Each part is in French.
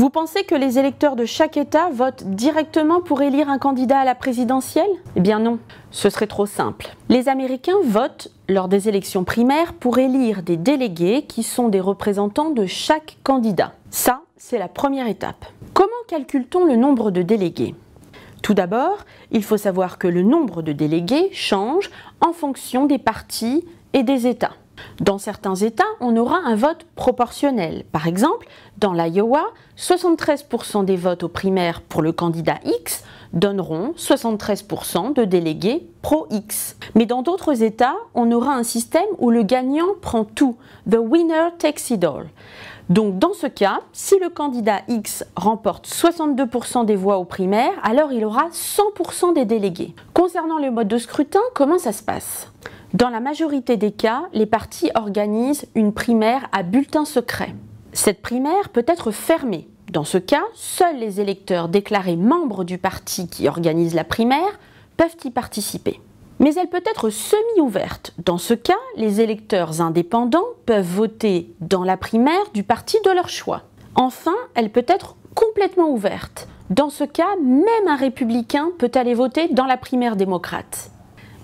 Vous pensez que les électeurs de chaque État votent directement pour élire un candidat à la présidentielle? Eh bien non, ce serait trop simple. Les Américains votent lors des élections primaires pour élire des délégués qui sont des représentants de chaque candidat. Ça, c'est la première étape. Comment calcule-t-on le nombre de délégués? Tout d'abord, il faut savoir que le nombre de délégués change en fonction des partis et des États. Dans certains États, on aura un vote proportionnel. Par exemple, dans l'Iowa, 73% des votes aux primaires pour le candidat X donneront 73% de délégués pro-X. Mais dans d'autres États, on aura un système où le gagnant prend tout. The winner takes it all. Donc dans ce cas, si le candidat X remporte 62% des voix aux primaires, alors il aura 100% des délégués. Concernant le mode de scrutin, comment ça se passe? Dans la majorité des cas, les partis organisent une primaire à bulletin secret. Cette primaire peut être fermée. Dans ce cas, seuls les électeurs déclarés membres du parti qui organise la primaire peuvent y participer. Mais elle peut être semi-ouverte. Dans ce cas, les électeurs indépendants peuvent voter dans la primaire du parti de leur choix. Enfin, elle peut être complètement ouverte. Dans ce cas, même un républicain peut aller voter dans la primaire démocrate.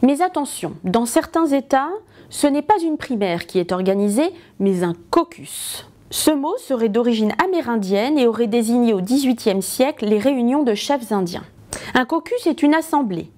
Mais attention, dans certains États, ce n'est pas une primaire qui est organisée, mais un caucus. Ce mot serait d'origine amérindienne et aurait désigné au XVIIIe siècle les réunions de chefs indiens. Un caucus est une assemblée.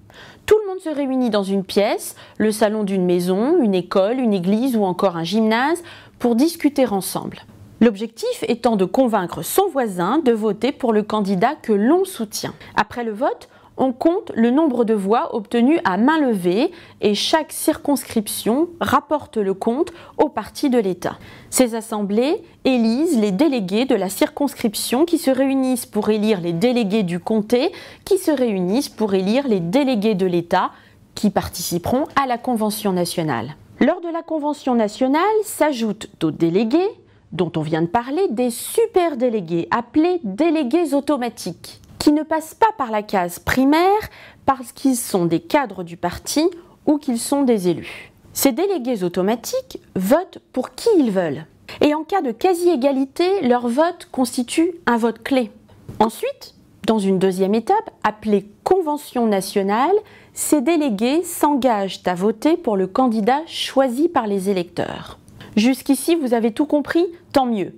Tout le monde se réunit dans une pièce, le salon d'une maison, une école, une église ou encore un gymnase, pour discuter ensemble. L'objectif étant de convaincre son voisin de voter pour le candidat que l'on soutient. Après le vote, on compte le nombre de voix obtenues à main levée et chaque circonscription rapporte le compte au parti de l'État. Ces assemblées élisent les délégués de la circonscription qui se réunissent pour élire les délégués du comté qui se réunissent pour élire les délégués de l'État qui participeront à la Convention nationale. Lors de la Convention nationale s'ajoutent d'autres délégués, dont on vient de parler, des super délégués appelés délégués automatiques, qui ne passent pas par la case primaire parce qu'ils sont des cadres du parti ou qu'ils sont des élus. Ces délégués automatiques votent pour qui ils veulent. Et en cas de quasi-égalité, leur vote constitue un vote clé. Ensuite, dans une deuxième étape, appelée Convention nationale, ces délégués s'engagent à voter pour le candidat choisi par les électeurs. Jusqu'ici, vous avez tout compris? Tant mieux,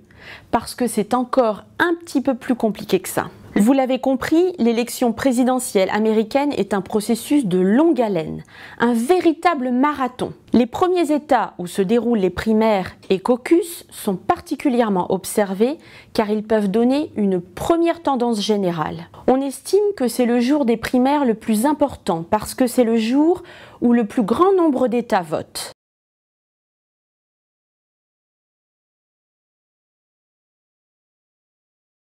parce que c'est encore un petit peu plus compliqué que ça. Vous l'avez compris, l'élection présidentielle américaine est un processus de longue haleine, un véritable marathon. Les premiers États où se déroulent les primaires et caucus sont particulièrement observés car ils peuvent donner une première tendance générale. On estime que c'est le jour des primaires le plus important parce que c'est le jour où le plus grand nombre d'États votent.